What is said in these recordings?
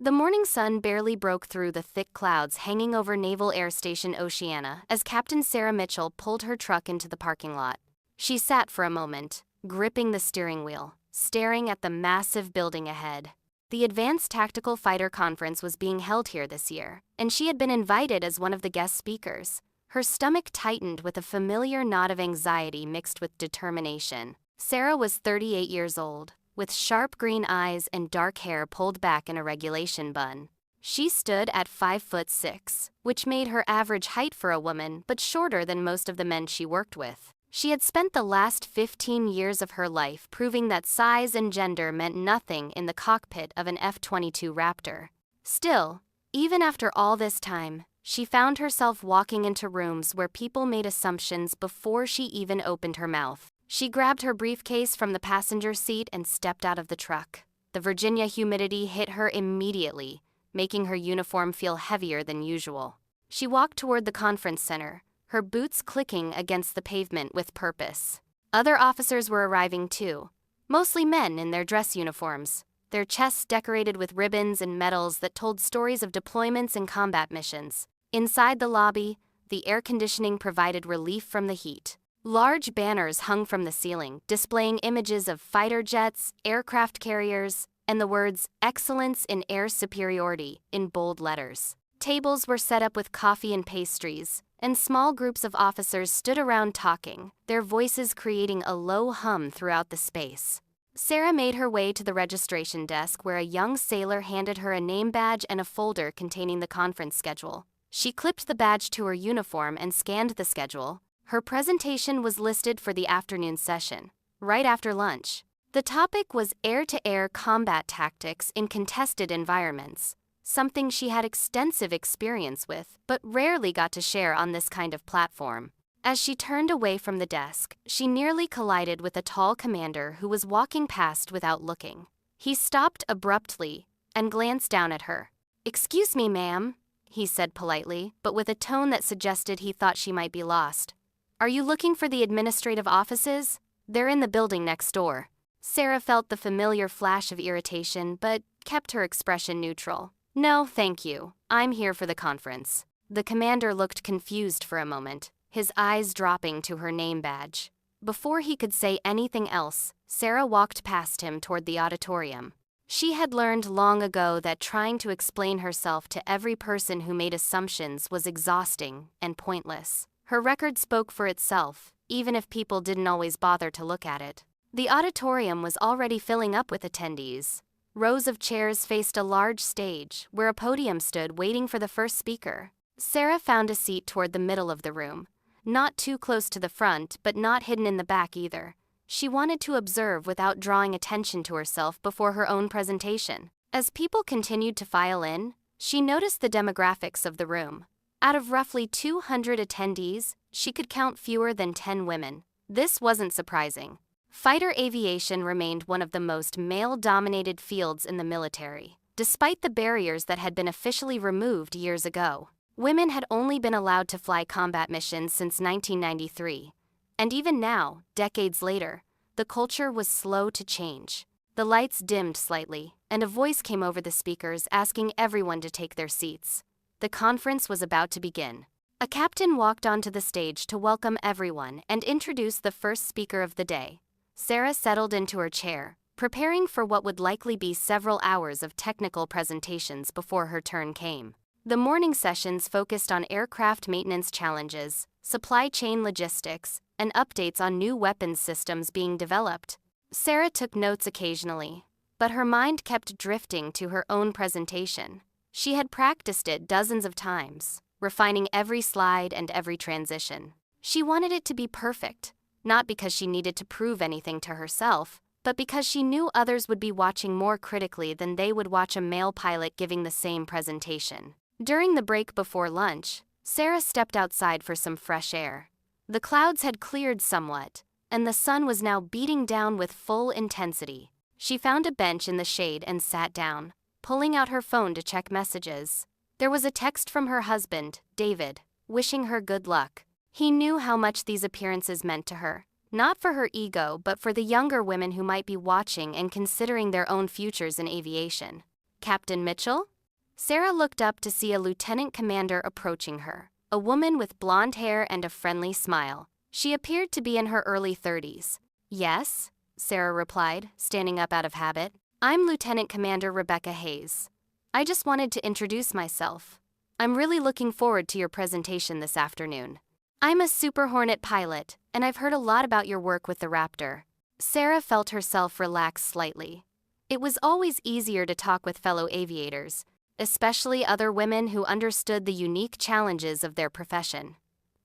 The morning sun barely broke through the thick clouds hanging over Naval Air Station Oceana as Captain Sarah Mitchell pulled her truck into the parking lot. She sat for a moment, gripping the steering wheel, staring at the massive building ahead. The Advanced Tactical Fighter Conference was being held here this year, and she had been invited as one of the guest speakers. Her stomach tightened with a familiar knot of anxiety mixed with determination. Sarah was 38 years old, with sharp green eyes and dark hair pulled back in a regulation bun. She stood at 5'6", which made her average height for a woman but shorter than most of the men she worked with. She had spent the last 15 years of her life proving that size and gender meant nothing in the cockpit of an F-22 Raptor. Still, even after all this time, she found herself walking into rooms where people made assumptions before she even opened her mouth. She grabbed her briefcase from the passenger seat and stepped out of the truck. The Virginia humidity hit her immediately, making her uniform feel heavier than usual. She walked toward the conference center, her boots clicking against the pavement with purpose. Other officers were arriving too, mostly men in their dress uniforms, their chests decorated with ribbons and medals that told stories of deployments and combat missions. Inside the lobby, the air conditioning provided relief from the heat. Large banners hung from the ceiling, displaying images of fighter jets, aircraft carriers, and the words "Excellence in Air Superiority" in bold letters. Tables were set up with coffee and pastries, and small groups of officers stood around talking, their voices creating a low hum throughout the space. Sarah made her way to the registration desk where a young sailor handed her a name badge and a folder containing the conference schedule. She clipped the badge to her uniform and scanned the schedule. Her presentation was listed for the afternoon session, right after lunch. The topic was air-to-air combat tactics in contested environments, something she had extensive experience with but rarely got to share on this kind of platform. As she turned away from the desk, she nearly collided with a tall commander who was walking past without looking. He stopped abruptly and glanced down at her. "Excuse me, ma'am," he said politely, but with a tone that suggested he thought she might be lost. "Are you looking for the administrative offices? They're in the building next door." Sarah felt the familiar flash of irritation but kept her expression neutral. "No, thank you. I'm here for the conference." The commander looked confused for a moment, his eyes dropping to her name badge. Before he could say anything else, Sarah walked past him toward the auditorium. She had learned long ago that trying to explain herself to every person who made assumptions was exhausting and pointless. Her record spoke for itself, even if people didn't always bother to look at it. The auditorium was already filling up with attendees. Rows of chairs faced a large stage, where a podium stood waiting for the first speaker. Sarah found a seat toward the middle of the room, not too close to the front, but not hidden in the back either. She wanted to observe without drawing attention to herself before her own presentation. As people continued to file in, she noticed the demographics of the room. Out of roughly 200 attendees, she could count fewer than 10 women. This wasn't surprising. Fighter aviation remained one of the most male-dominated fields in the military. Despite the barriers that had been officially removed years ago, women had only been allowed to fly combat missions since 1993. And even now, decades later, the culture was slow to change. The lights dimmed slightly, and a voice came over the speakers asking everyone to take their seats. The conference was about to begin. A captain walked onto the stage to welcome everyone and introduce the first speaker of the day. Sarah settled into her chair, preparing for what would likely be several hours of technical presentations before her turn came. The morning sessions focused on aircraft maintenance challenges, supply chain logistics, and updates on new weapons systems being developed. Sarah took notes occasionally, but her mind kept drifting to her own presentation. She had practiced it dozens of times, refining every slide and every transition. She wanted it to be perfect, not because she needed to prove anything to herself, but because she knew others would be watching more critically than they would watch a male pilot giving the same presentation. During the break before lunch, Sarah stepped outside for some fresh air. The clouds had cleared somewhat, and the sun was now beating down with full intensity. She found a bench in the shade and sat down, pulling out her phone to check messages. There was a text from her husband, David, wishing her good luck. He knew how much these appearances meant to her, not for her ego, but for the younger women who might be watching and considering their own futures in aviation. "Captain Mitchell?" Sarah looked up to see a lieutenant commander approaching her, a woman with blonde hair and a friendly smile. She appeared to be in her early 30s. "Yes," Sarah replied, standing up out of habit. "I'm Lieutenant Commander Rebecca Hayes. I just wanted to introduce myself. I'm really looking forward to your presentation this afternoon. I'm a Super Hornet pilot, and I've heard a lot about your work with the Raptor." Sarah felt herself relax slightly. It was always easier to talk with fellow aviators, especially other women who understood the unique challenges of their profession.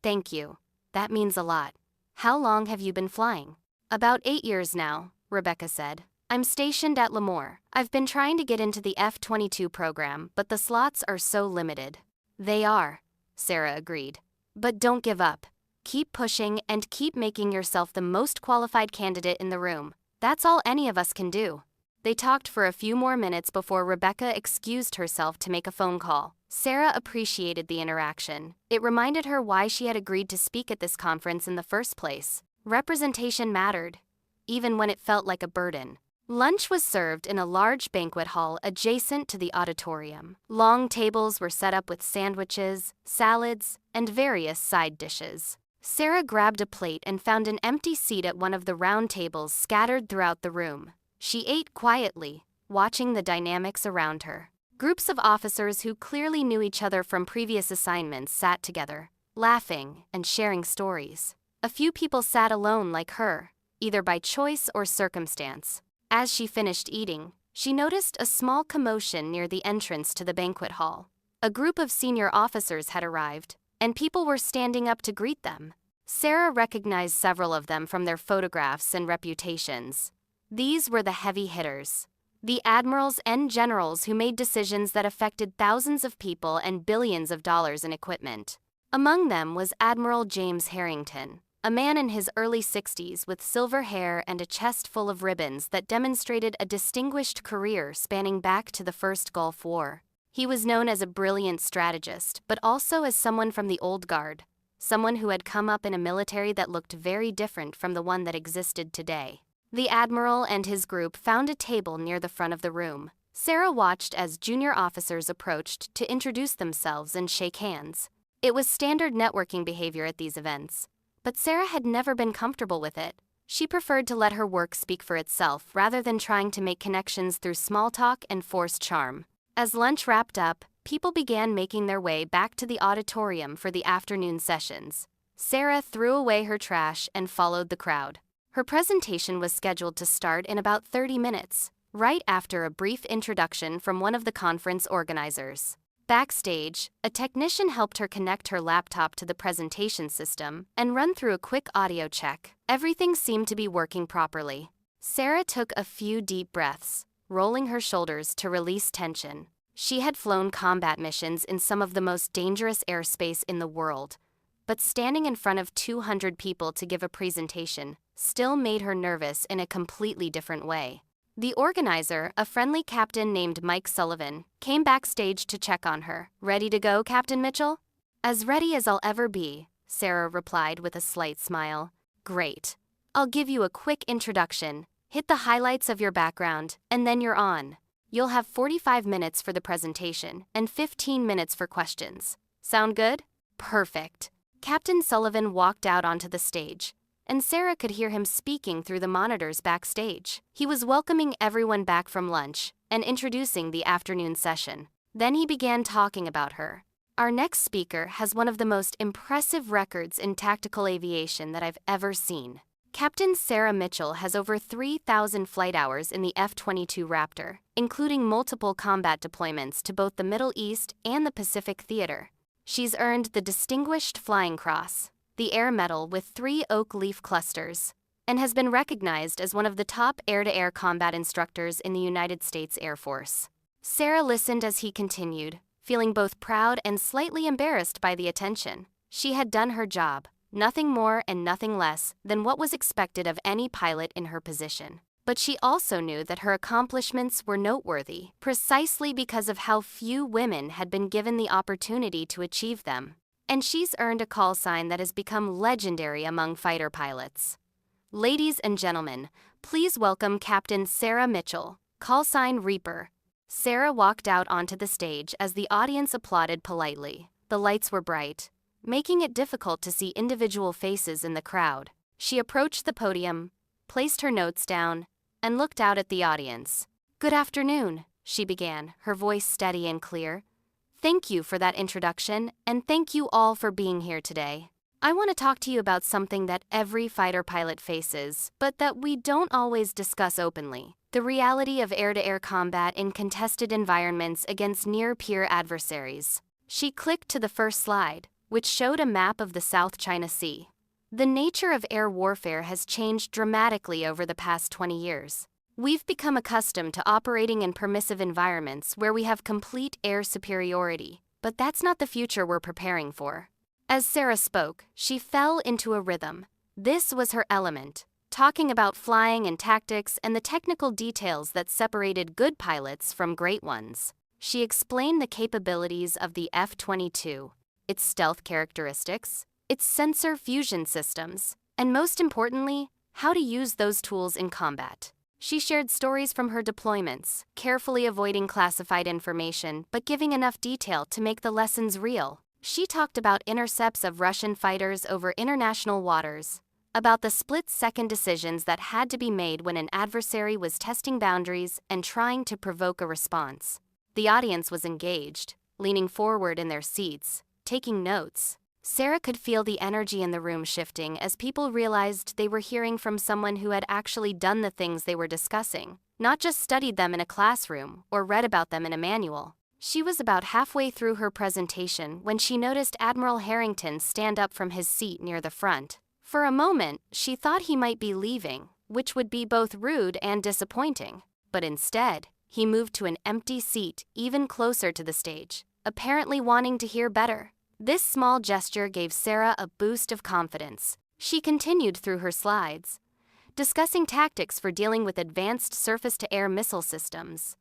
"Thank you. That means a lot. How long have you been flying?" "About 8 years now," Rebecca said. "I'm stationed at Lemoore. I've been trying to get into the F-22 program, but the slots are so limited." "They are," Sarah agreed. "But don't give up. Keep pushing and keep making yourself the most qualified candidate in the room. That's all any of us can do." They talked for a few more minutes before Rebecca excused herself to make a phone call. Sarah appreciated the interaction. It reminded her why she had agreed to speak at this conference in the first place. Representation mattered, even when it felt like a burden. Lunch was served in a large banquet hall adjacent to the auditorium. Long tables were set up with sandwiches, salads, and various side dishes. Sarah grabbed a plate and found an empty seat at one of the round tables scattered throughout the room. She ate quietly, watching the dynamics around her. Groups of officers who clearly knew each other from previous assignments sat together, laughing and sharing stories. A few people sat alone like her, either by choice or circumstance. As she finished eating, she noticed a small commotion near the entrance to the banquet hall. A group of senior officers had arrived, and people were standing up to greet them. Sarah recognized several of them from their photographs and reputations. These were the heavy hitters, the admirals and generals who made decisions that affected thousands of people and billions of dollars in equipment. Among them was Admiral James Harrington, a man in his early 60s with silver hair and a chest full of ribbons that demonstrated a distinguished career spanning back to the First Gulf War. He was known as a brilliant strategist, but also as someone from the old guard, someone who had come up in a military that looked very different from the one that existed today. The Admiral and his group found a table near the front of the room. Sarah watched as junior officers approached to introduce themselves and shake hands. It was standard networking behavior at these events, but Sarah had never been comfortable with it. She preferred to let her work speak for itself rather than trying to make connections through small talk and forced charm. As lunch wrapped up, people began making their way back to the auditorium for the afternoon sessions. Sarah threw away her trash and followed the crowd. Her presentation was scheduled to start in about 30 minutes, right after a brief introduction from one of the conference organizers. Backstage, a technician helped her connect her laptop to the presentation system and run through a quick audio check. Everything seemed to be working properly. Sarah took a few deep breaths, rolling her shoulders to release tension. She had flown combat missions in some of the most dangerous airspace in the world, but standing in front of 200 people to give a presentation still made her nervous in a completely different way. The organizer, a friendly captain named Mike Sullivan, came backstage to check on her. "Ready to go, Captain Mitchell?" "As ready as I'll ever be," Sarah replied with a slight smile. "Great. I'll give you a quick introduction, hit the highlights of your background, and then you're on. You'll have 45 minutes for the presentation and 15 minutes for questions. Sound good?" "Perfect." Captain Sullivan walked out onto the stage, and Sarah could hear him speaking through the monitors backstage. He was welcoming everyone back from lunch and introducing the afternoon session. Then he began talking about her. "Our next speaker has one of the most impressive records in tactical aviation that I've ever seen. Captain Sarah Mitchell has over 3,000 flight hours in the F-22 Raptor, including multiple combat deployments to both the Middle East and the Pacific Theater. She's earned the Distinguished Flying Cross, the Air Medal with 3 oak leaf clusters, and has been recognized as one of the top air-to-air combat instructors in the United States Air Force." Sarah listened as he continued, feeling both proud and slightly embarrassed by the attention. She had done her job, nothing more and nothing less than what was expected of any pilot in her position. But she also knew that her accomplishments were noteworthy, precisely because of how few women had been given the opportunity to achieve them. And she's earned a call sign that has become legendary among fighter pilots. Ladies and gentlemen, please welcome Captain Sarah Mitchell, call sign Reaper. Sarah walked out onto the stage as the audience applauded politely. The lights were bright, making it difficult to see individual faces in the crowd. She approached the podium, placed her notes down, and looked out at the audience. "Good afternoon," she began, her voice steady and clear. "Thank you for that introduction, and thank you all for being here today. I want to talk to you about something that every fighter pilot faces, but that we don't always discuss openly: the reality of air-to-air combat in contested environments against near-peer adversaries." She clicked to the first slide, which showed a map of the South China Sea. The nature of air warfare has changed dramatically over the past 20 years. We've become accustomed to operating in permissive environments where we have complete air superiority, but that's not the future we're preparing for. As Sarah spoke, she fell into a rhythm. This was her element, talking about flying and tactics and the technical details that separated good pilots from great ones. She explained the capabilities of the F-22, its stealth characteristics, its sensor fusion systems, and most importantly, how to use those tools in combat. She shared stories from her deployments, carefully avoiding classified information but giving enough detail to make the lessons real. She talked about intercepts of Russian fighters over international waters, about the split-second decisions that had to be made when an adversary was testing boundaries and trying to provoke a response. The audience was engaged, leaning forward in their seats, taking notes. Sarah could feel the energy in the room shifting as people realized they were hearing from someone who had actually done the things they were discussing, not just studied them in a classroom or read about them in a manual. She was about halfway through her presentation when she noticed Admiral Harrington stand up from his seat near the front. For a moment, she thought he might be leaving, which would be both rude and disappointing. But instead, he moved to an empty seat even closer to the stage, apparently wanting to hear better. This small gesture gave Sarah a boost of confidence. She continued through her slides, discussing tactics for dealing with advanced surface-to-air missile systems,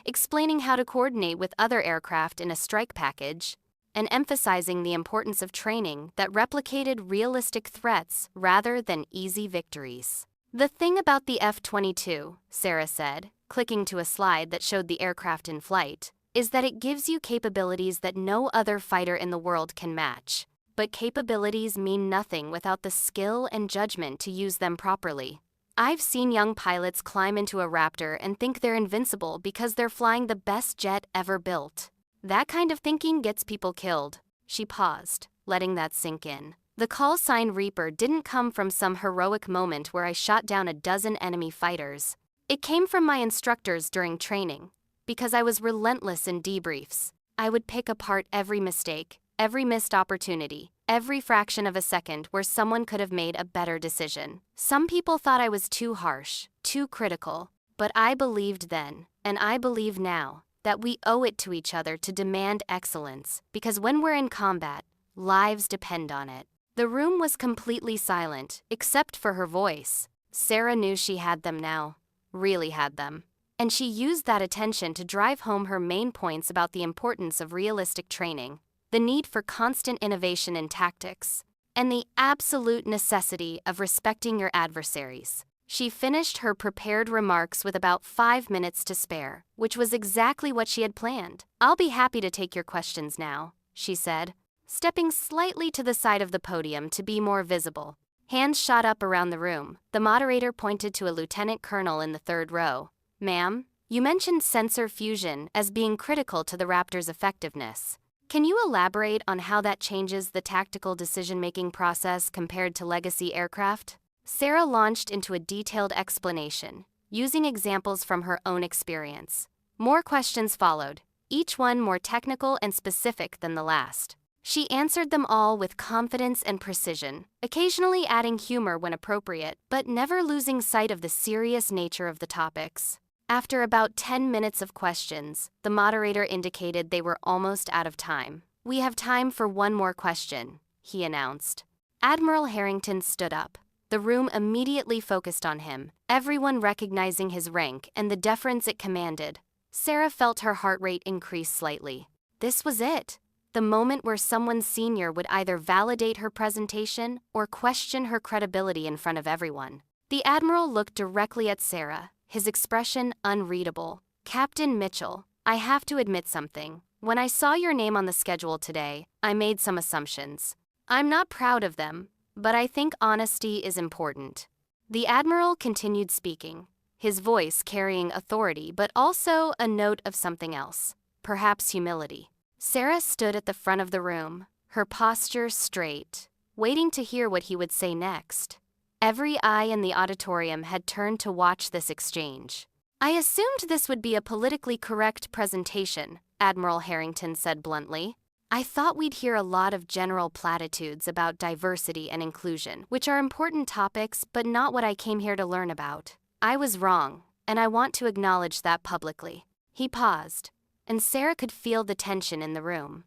explaining how to coordinate with other aircraft in a strike package, and emphasizing the importance of training that replicated realistic threats rather than easy victories. "The thing about the F-22, Sarah said, clicking to a slide that showed the aircraft in flight, is that it gives you capabilities that no other fighter in the world can match. But capabilities mean nothing without the skill and judgment to use them properly. I've seen young pilots climb into a Raptor and think they're invincible because they're flying the best jet ever built. That kind of thinking gets people killed." She paused, letting that sink in. "The call sign Reaper didn't come from some heroic moment where I shot down a dozen enemy fighters. It came from my instructors during training, because I was relentless in debriefs. I would pick apart every mistake, every missed opportunity, every fraction of a second where someone could have made a better decision. Some people thought I was too harsh, too critical, but I believed then, and I believe now, that we owe it to each other to demand excellence, because when we're in combat, lives depend on it." The room was completely silent, except for her voice. Sarah knew she had them now, really had them. And she used that attention to drive home her main points about the importance of realistic training, the need for constant innovation in tactics, and the absolute necessity of respecting your adversaries. She finished her prepared remarks with about 5 minutes to spare, which was exactly what she had planned. "I'll be happy to take your questions now," she said, stepping slightly to the side of the podium to be more visible. Hands shot up around the room. The moderator pointed to a lieutenant colonel in the third row. "Ma'am, you mentioned sensor fusion as being critical to the Raptor's effectiveness. Can you elaborate on how that changes the tactical decision-making process compared to legacy aircraft?" Sarah launched into a detailed explanation, using examples from her own experience. More questions followed, each one more technical and specific than the last. She answered them all with confidence and precision, occasionally adding humor when appropriate, but never losing sight of the serious nature of the topics. After about 10 minutes of questions, the moderator indicated they were almost out of time. "We have time for one more question," he announced. Admiral Harrington stood up. The room immediately focused on him, everyone recognizing his rank and the deference it commanded. Sarah felt her heart rate increase slightly. This was it. The moment where someone senior would either validate her presentation or question her credibility in front of everyone. The Admiral looked directly at Sarah, his expression unreadable. Captain Mitchell, I have to admit something. When I saw your name on the schedule today, I made some assumptions. I'm not proud of them, but I think honesty is important. The Admiral continued speaking, his voice carrying authority but also a note of something else, perhaps humility. Sarah stood at the front of the room, her posture straight, waiting to hear what he would say next. Every eye in the auditorium had turned to watch this exchange. I assumed this would be a politically correct presentation, Admiral Harrington said bluntly. I thought we'd hear a lot of general platitudes about diversity and inclusion, which are important topics but not what I came here to learn about. I was wrong, and I want to acknowledge that publicly. He paused, and Sarah could feel the tension in the room.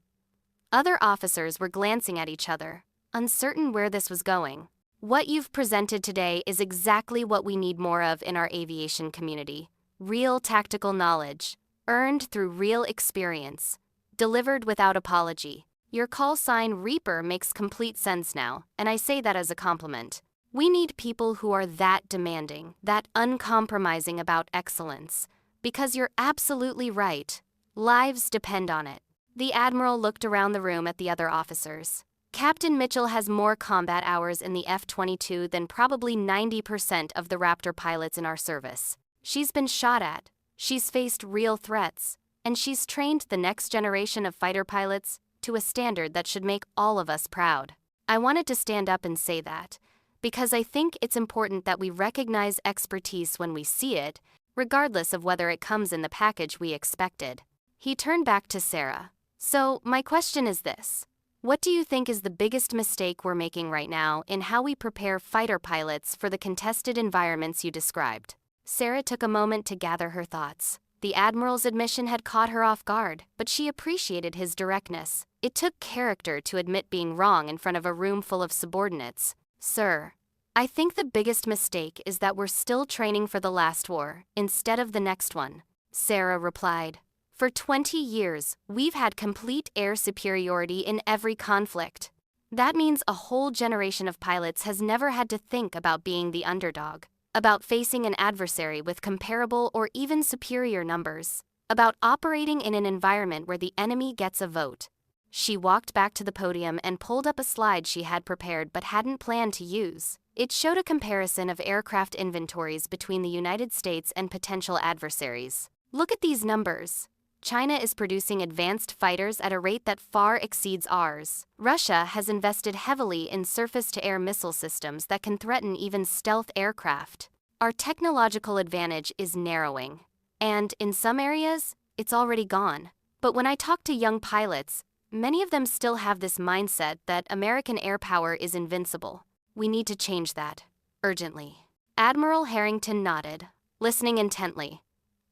Other officers were glancing at each other, uncertain where this was going. What you've presented today is exactly what we need more of in our aviation community. Real tactical knowledge, earned through real experience, delivered without apology. Your call sign Reaper makes complete sense now, and I say that as a compliment. We need people who are that demanding, that uncompromising about excellence. Because you're absolutely right. Lives depend on it. The Admiral looked around the room at the other officers. Captain Mitchell has more combat hours in the F-22 than probably 90% of the Raptor pilots in our service. She's been shot at, she's faced real threats, and she's trained the next generation of fighter pilots to a standard that should make all of us proud. I wanted to stand up and say that, because I think it's important that we recognize expertise when we see it, regardless of whether it comes in the package we expected. He turned back to Sarah. So, my question is this. What do you think is the biggest mistake we're making right now in how we prepare fighter pilots for the contested environments you described? Sarah took a moment to gather her thoughts. The Admiral's admission had caught her off guard, but she appreciated his directness. It took character to admit being wrong in front of a room full of subordinates. Sir, I think the biggest mistake is that we're still training for the last war, instead of the next one, Sarah replied. For 20 years, we've had complete air superiority in every conflict. That means a whole generation of pilots has never had to think about being the underdog, about facing an adversary with comparable or even superior numbers, about operating in an environment where the enemy gets a vote. She walked back to the podium and pulled up a slide she had prepared but hadn't planned to use. It showed a comparison of aircraft inventories between the United States and potential adversaries. Look at these numbers. China is producing advanced fighters at a rate that far exceeds ours. Russia has invested heavily in surface-to-air missile systems that can threaten even stealth aircraft. Our technological advantage is narrowing. And, in some areas, it's already gone. But when I talk to young pilots, many of them still have this mindset that American air power is invincible. We need to change that, urgently. Admiral Harrington nodded, listening intently.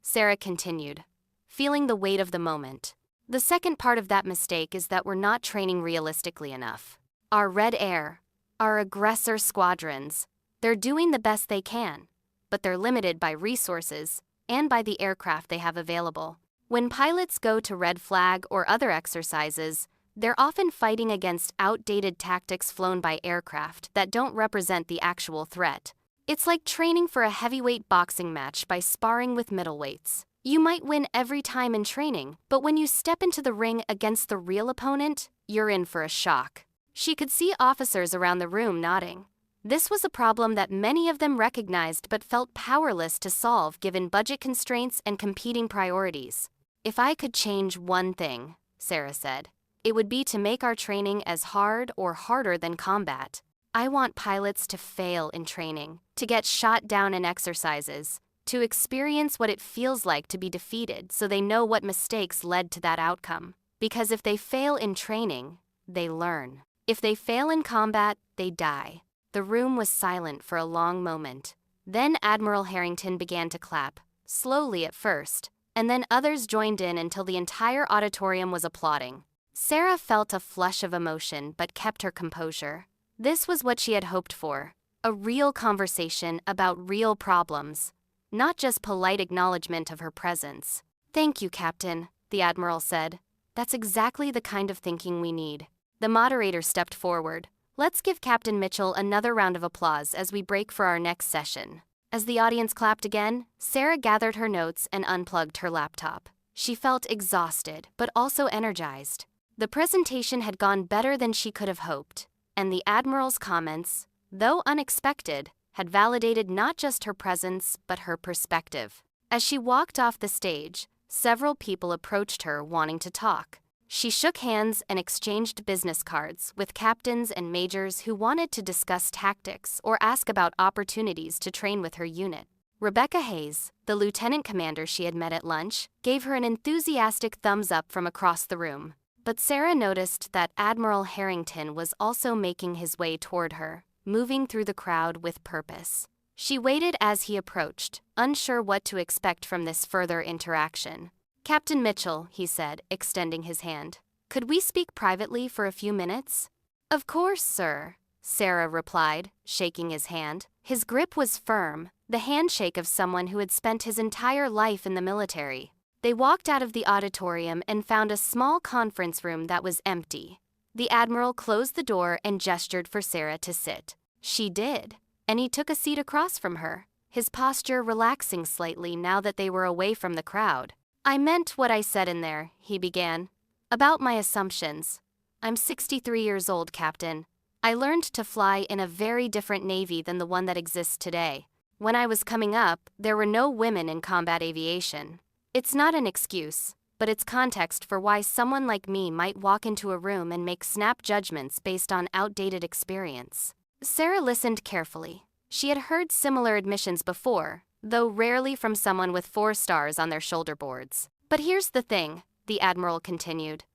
Sarah continued, feeling the weight of the moment. The second part of that mistake is that we're not training realistically enough. Our Red Air, our aggressor squadrons, they're doing the best they can, but they're limited by resources and by the aircraft they have available. When pilots go to Red Flag or other exercises, they're often fighting against outdated tactics flown by aircraft that don't represent the actual threat. It's like training for a heavyweight boxing match by sparring with middleweights. You might win every time in training, but when you step into the ring against the real opponent, you're in for a shock. She could see officers around the room nodding. This was a problem that many of them recognized but felt powerless to solve given budget constraints and competing priorities. If I could change one thing, Sarah said, it would be to make our training as hard or harder than combat. I want pilots to fail in training, to get shot down in exercises, to experience what it feels like to be defeated so they know what mistakes led to that outcome. Because if they fail in training, they learn. If they fail in combat, they die. The room was silent for a long moment. Then Admiral Harrington began to clap, slowly at first, and then others joined in until the entire auditorium was applauding. Sarah felt a flush of emotion but kept her composure. This was what she had hoped for, a real conversation about real problems. Not just polite acknowledgement of her presence. Thank you, Captain, the Admiral said. That's exactly the kind of thinking we need. The moderator stepped forward. Let's give Captain Mitchell another round of applause as we break for our next session. As the audience clapped again, Sarah gathered her notes and unplugged her laptop. She felt exhausted, but also energized. The presentation had gone better than she could have hoped, and the Admiral's comments, though unexpected, had validated not just her presence, but her perspective. As she walked off the stage, several people approached her wanting to talk. She shook hands and exchanged business cards with captains and majors who wanted to discuss tactics or ask about opportunities to train with her unit. Rebecca Hayes, the lieutenant commander she had met at lunch, gave her an enthusiastic thumbs up from across the room. But Sarah noticed that Admiral Harrington was also making his way toward her, moving through the crowd with purpose. She waited as he approached, unsure what to expect from this further interaction. "Captain Mitchell," he said, extending his hand. "Could we speak privately for a few minutes?" "Of course, sir," Sarah replied, shaking his hand. His grip was firm, the handshake of someone who had spent his entire life in the military. They walked out of the auditorium and found a small conference room that was empty. The Admiral closed the door and gestured for Sarah to sit. She did, and he took a seat across from her, his posture relaxing slightly now that they were away from the crowd. "I meant what I said in there," he began. "About my assumptions. I'm 63 years old, Captain. I learned to fly in a very different Navy than the one that exists today. When I was coming up, there were no women in combat aviation. It's not an excuse, but it's context for why someone like me might walk into a room and make snap judgments based on outdated experience." Sarah listened carefully. She had heard similar admissions before, though rarely from someone with 4 stars on their shoulder boards. "But here's the thing," the Admiral continued.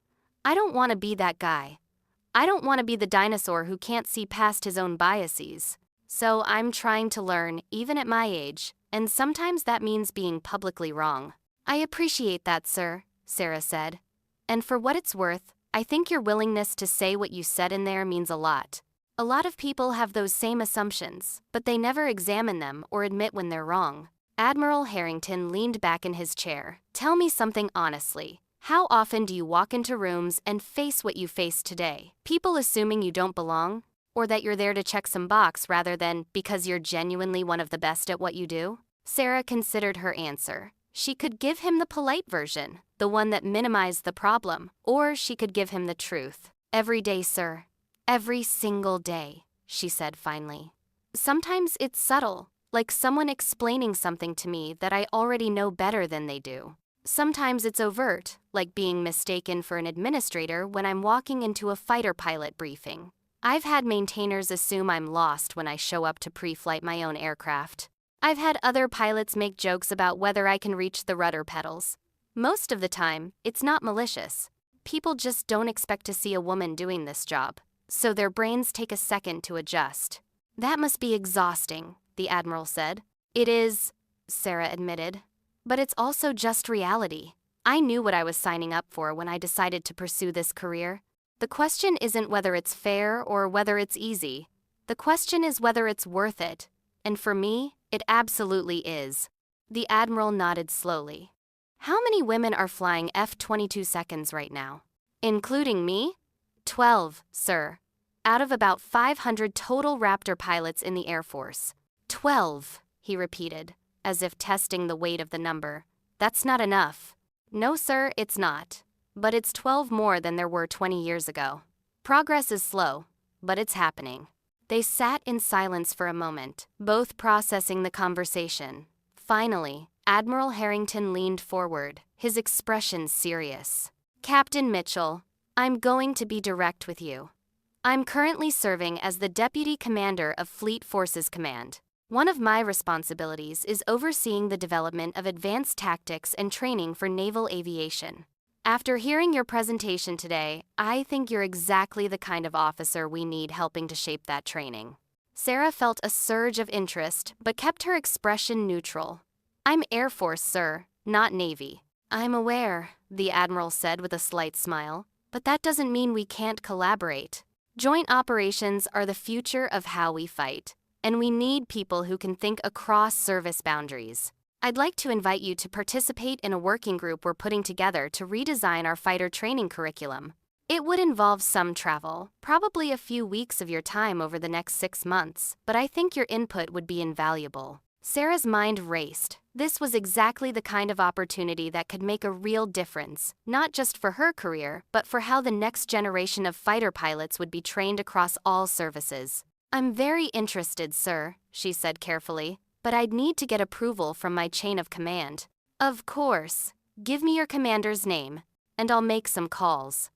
"I don't want to be that guy. I don't want to be the dinosaur who can't see past his own biases. So I'm trying to learn, even at my age, and sometimes that means being publicly wrong." "I appreciate that, sir," Sarah said. "And for what it's worth, I think your willingness to say what you said in there means a lot. A lot of people have those same assumptions, but they never examine them or admit when they're wrong." Admiral Harrington leaned back in his chair. "Tell me something honestly. How often do you walk into rooms and face what you face today? People assuming you don't belong? Or that you're there to check some box rather than because you're genuinely one of the best at what you do?" Sarah considered her answer. She could give him the polite version, the one that minimized the problem, or she could give him the truth. "Every day, sir. Every single day," she said finally. "Sometimes it's subtle, like someone explaining something to me that I already know better than they do. Sometimes it's overt, like being mistaken for an administrator when I'm walking into a fighter pilot briefing. I've had maintainers assume I'm lost when I show up to pre-flight my own aircraft. I've had other pilots make jokes about whether I can reach the rudder pedals. Most of the time, it's not malicious. People just don't expect to see a woman doing this job, so their brains take a second to adjust." "That must be exhausting," the Admiral said. "It is," Sarah admitted. "But it's also just reality. I knew what I was signing up for when I decided to pursue this career. The question isn't whether it's fair or whether it's easy. The question is whether it's worth it. And for me, it absolutely is." The Admiral nodded slowly. "How many women are flying F-22 seconds right now?" "Including me?" 12, sir. Out of about 500 total Raptor pilots in the Air Force. 12, he repeated, as if testing the weight of the number. "That's not enough." "No, sir, it's not. But it's 12 more than there were 20 years ago. Progress is slow, but it's happening." They sat in silence for a moment, both processing the conversation. Finally, Admiral Harrington leaned forward, his expression serious. "Captain Mitchell, I'm going to be direct with you. I'm currently serving as the Deputy Commander of Fleet Forces Command. One of my responsibilities is overseeing the development of advanced tactics and training for naval aviation. After hearing your presentation today, I think you're exactly the kind of officer we need helping to shape that training." Sarah felt a surge of interest, but kept her expression neutral. "I'm Air Force, sir, not Navy." "I'm aware," the Admiral said with a slight smile, "but that doesn't mean we can't collaborate. Joint operations are the future of how we fight, and we need people who can think across service boundaries. I'd like to invite you to participate in a working group we're putting together to redesign our fighter training curriculum. It would involve some travel, probably a few weeks of your time over the next 6 months, but I think your input would be invaluable." Sarah's mind raced. This was exactly the kind of opportunity that could make a real difference, not just for her career, but for how the next generation of fighter pilots would be trained across all services. "I'm very interested, sir," she said carefully, "but I'd need to get approval from my chain of command." "Of course. Give me your commander's name, and I'll make some calls.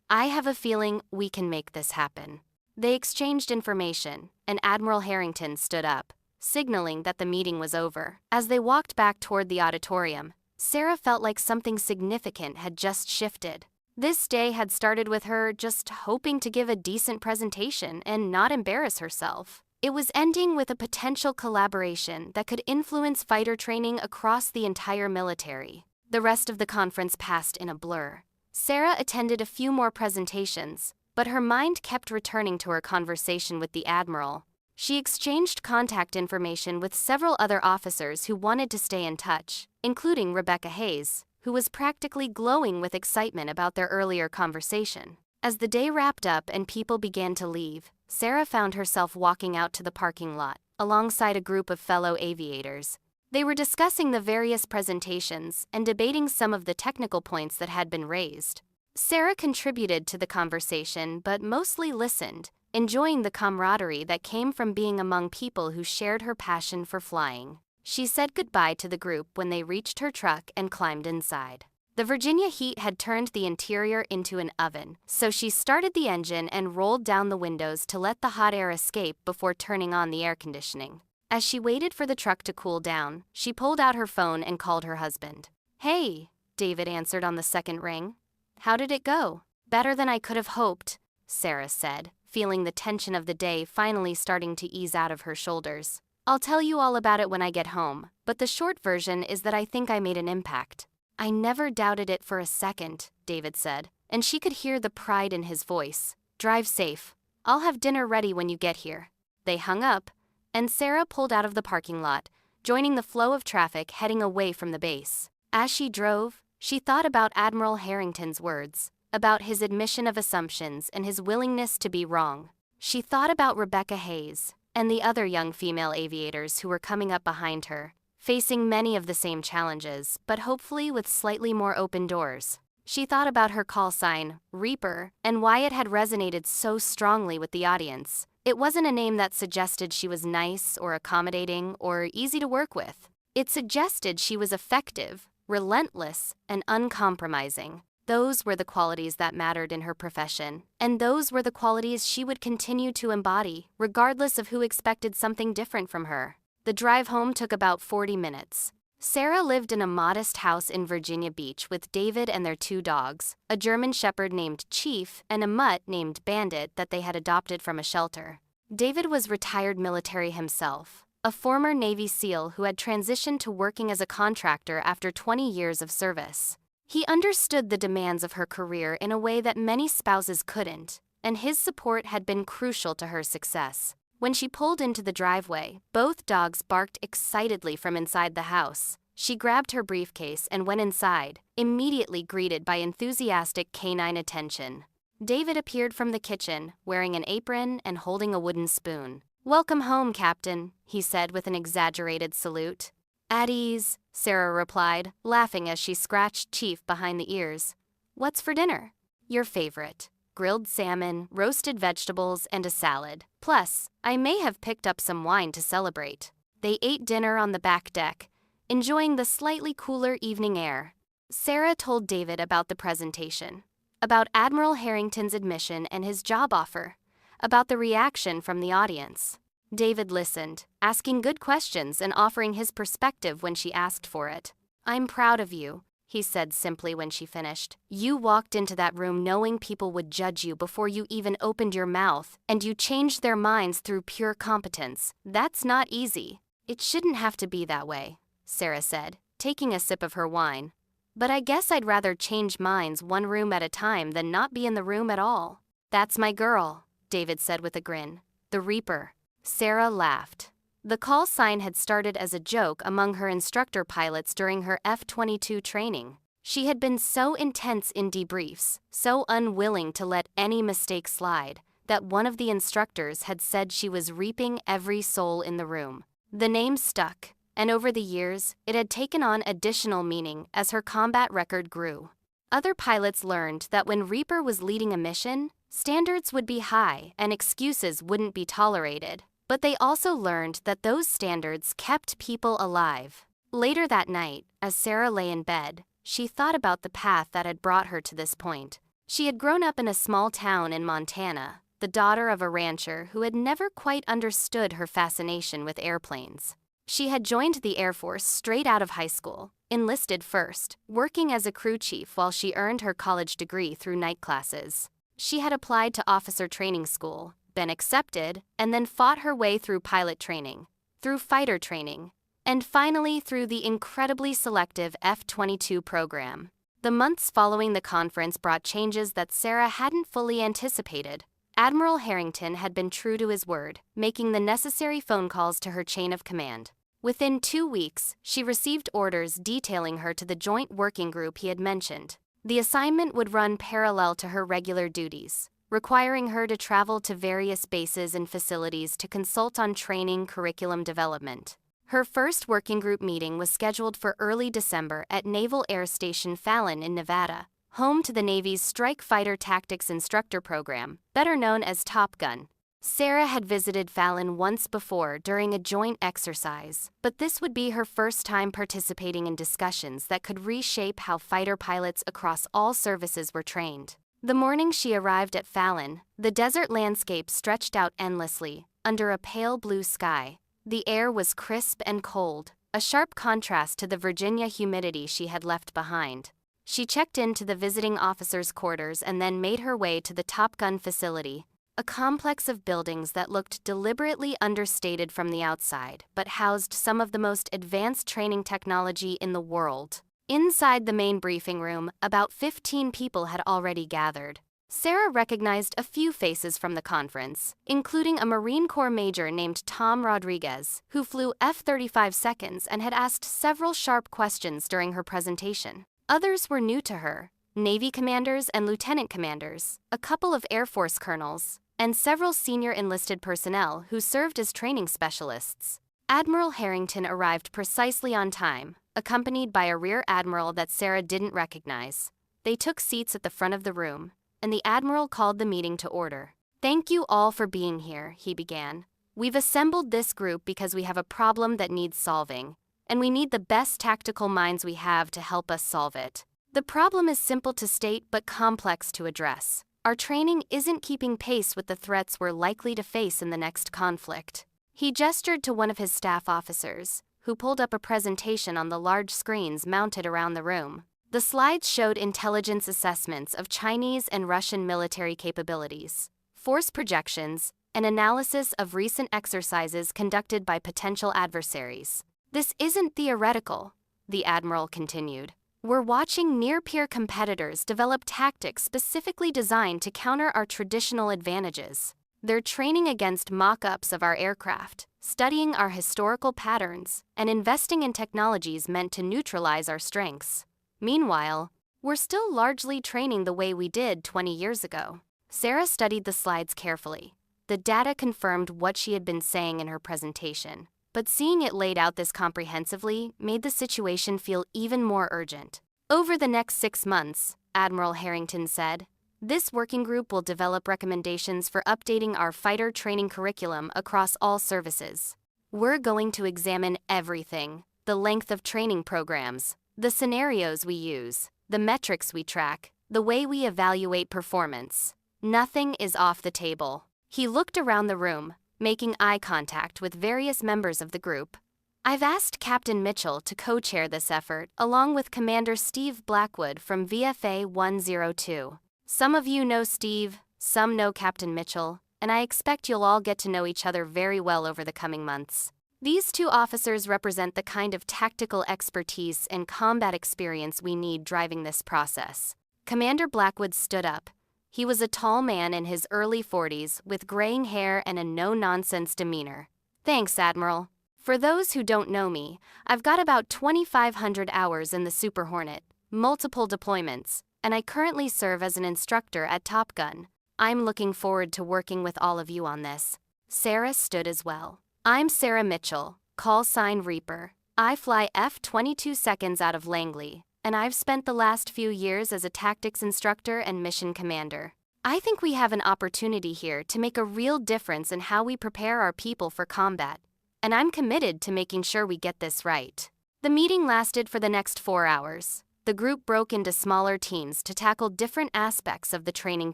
I have a feeling we can make this happen." They exchanged information, and Admiral Harrington stood up, signaling that the meeting was over. As they walked back toward the auditorium, Sarah felt like something significant had just shifted. This day had started with her just hoping to give a decent presentation and not embarrass herself. It was ending with a potential collaboration that could influence fighter training across the entire military. The rest of the conference passed in a blur. Sarah attended a few more presentations, but her mind kept returning to her conversation with the Admiral. She exchanged contact information with several other officers who wanted to stay in touch, including Rebecca Hayes, who was practically glowing with excitement about their earlier conversation. As the day wrapped up and people began to leave, Sarah found herself walking out to the parking lot, alongside a group of fellow aviators. They were discussing the various presentations and debating some of the technical points that had been raised. Sarah contributed to the conversation but mostly listened, enjoying the camaraderie that came from being among people who shared her passion for flying. She said goodbye to the group when they reached her truck and climbed inside. The Virginia heat had turned the interior into an oven, so she started the engine and rolled down the windows to let the hot air escape before turning on the air conditioning. As she waited for the truck to cool down, she pulled out her phone and called her husband. "Hey," David answered on the second ring. "How did it go?" "Better than I could have hoped," Sarah said, feeling the tension of the day finally starting to ease out of her shoulders. "I'll tell you all about it when I get home, but the short version is that I think I made an impact." "I never doubted it for a second," David said, and she could hear the pride in his voice. "Drive safe. I'll have dinner ready when you get here." They hung up, and Sarah pulled out of the parking lot, joining the flow of traffic heading away from the base. As she drove, she thought about Admiral Harrington's words, about his admission of assumptions and his willingness to be wrong. She thought about Rebecca Hayes and the other young female aviators who were coming up behind her, facing many of the same challenges, but hopefully with slightly more open doors. She thought about her call sign, Reaper, and why it had resonated so strongly with the audience. It wasn't a name that suggested she was nice or accommodating or easy to work with. It suggested she was effective, relentless, and uncompromising. Those were the qualities that mattered in her profession, and those were the qualities she would continue to embody, regardless of who expected something different from her. The drive home took about 40 minutes. Sarah lived in a modest house in Virginia Beach with David and their 2 dogs, a German shepherd named Chief and a mutt named Bandit that they had adopted from a shelter. David was retired military himself, a former Navy SEAL who had transitioned to working as a contractor after 20 years of service. He understood the demands of her career in a way that many spouses couldn't, and his support had been crucial to her success. When she pulled into the driveway, both dogs barked excitedly from inside the house. She grabbed her briefcase and went inside, immediately greeted by enthusiastic canine attention. David appeared from the kitchen, wearing an apron and holding a wooden spoon. "Welcome home, Captain," he said with an exaggerated salute. "At ease," Sarah replied, laughing as she scratched Chief behind the ears. "What's for dinner?" "Your favorite. Grilled salmon, roasted vegetables, and a salad. Plus, I may have picked up some wine to celebrate." They ate dinner on the back deck, enjoying the slightly cooler evening air. Sarah told David about the presentation, about Admiral Harrington's admission and his job offer, about the reaction from the audience. David listened, asking good questions and offering his perspective when she asked for it. "I'm proud of you," he said simply when she finished. "You walked into that room knowing people would judge you before you even opened your mouth, and you changed their minds through pure competence. That's not easy." "It shouldn't have to be that way," Sarah said, taking a sip of her wine. "But I guess I'd rather change minds one room at a time than not be in the room at all." "That's my girl," David said with a grin. "The Reaper." Sarah laughed. The call sign had started as a joke among her instructor pilots during her F-22 training. She had been so intense in debriefs, so unwilling to let any mistake slide, that one of the instructors had said she was reaping every soul in the room. The name stuck, and over the years, it had taken on additional meaning as her combat record grew. Other pilots learned that when Reaper was leading a mission, standards would be high and excuses wouldn't be tolerated. But they also learned that those standards kept people alive. Later that night, as Sarah lay in bed, she thought about the path that had brought her to this point. She had grown up in a small town in Montana, the daughter of a rancher who had never quite understood her fascination with airplanes. She had joined the Air Force straight out of high school, enlisted first, working as a crew chief while she earned her college degree through night classes. She had applied to officer training school, been accepted, and then fought her way through pilot training, through fighter training, and finally through the incredibly selective F-22 program. The months following the conference brought changes that Sarah hadn't fully anticipated. Admiral Harrington had been true to his word, making the necessary phone calls to her chain of command. Within 2 weeks, she received orders detailing her to the joint working group he had mentioned. The assignment would run parallel to her regular duties, requiring her to travel to various bases and facilities to consult on training curriculum development. Her first working group meeting was scheduled for early December at Naval Air Station Fallon in Nevada, home to the Navy's Strike Fighter Tactics Instructor Program, better known as Top Gun. Sarah had visited Fallon once before during a joint exercise, but this would be her first time participating in discussions that could reshape how fighter pilots across all services were trained. The morning she arrived at Fallon, the desert landscape stretched out endlessly, under a pale blue sky. The air was crisp and cold, a sharp contrast to the Virginia humidity she had left behind. She checked into the visiting officers' quarters and then made her way to the Top Gun facility, a complex of buildings that looked deliberately understated from the outside, but housed some of the most advanced training technology in the world. Inside the main briefing room, about 15 people had already gathered. Sarah recognized a few faces from the conference, including a Marine Corps major named Tom Rodriguez, who flew F-35 seconds and had asked several sharp questions during her presentation. Others were new to her: Navy commanders and lieutenant commanders, a couple of Air Force colonels, and several senior enlisted personnel who served as training specialists. Admiral Harrington arrived precisely on time, accompanied by a rear admiral that Sarah didn't recognize. They took seats at the front of the room, and the admiral called the meeting to order. "Thank you all for being here," he began. "We've assembled this group because we have a problem that needs solving, and we need the best tactical minds we have to help us solve it. The problem is simple to state but complex to address. Our training isn't keeping pace with the threats we're likely to face in the next conflict." He gestured to one of his staff officers, who pulled up a presentation on the large screens mounted around the room. The slides showed intelligence assessments of Chinese and Russian military capabilities, force projections, and analysis of recent exercises conducted by potential adversaries. "This isn't theoretical," the admiral continued. "We're watching near-peer competitors develop tactics specifically designed to counter our traditional advantages. They're training against mock-ups of our aircraft, studying our historical patterns, and investing in technologies meant to neutralize our strengths. Meanwhile, we're still largely training the way we did 20 years ago." Sarah studied the slides carefully. The data confirmed what she had been saying in her presentation, but seeing it laid out this comprehensively made the situation feel even more urgent. "Over the next 6 months," Admiral Harrington said, "this working group will develop recommendations for updating our fighter training curriculum across all services. We're going to examine everything: the length of training programs, the scenarios we use, the metrics we track, the way we evaluate performance. Nothing is off the table." He looked around the room, making eye contact with various members of the group. "I've asked Captain Mitchell to co-chair this effort, along with Commander Steve Blackwood from VFA 102. Some of you know Steve, some know Captain Mitchell, and I expect you'll all get to know each other very well over the coming months. These two officers represent the kind of tactical expertise and combat experience we need driving this process." Commander Blackwood stood up. He was a tall man in his early 40s with graying hair and a no-nonsense demeanor. "Thanks, Admiral. For those who don't know me, I've got about 2,500 hours in the Super Hornet, multiple deployments, and I currently serve as an instructor at Top Gun. I'm looking forward to working with all of you on this." Sarah stood as well. "I'm Sarah Mitchell. Call sign Reaper. I fly F-22 seconds out of Langley, and I've spent the last few years as a tactics instructor and mission commander. I think we have an opportunity here to make a real difference in how we prepare our people for combat, and I'm committed to making sure we get this right. The meeting lasted for the next 4 hours. The group broke into smaller teams to tackle different aspects of the training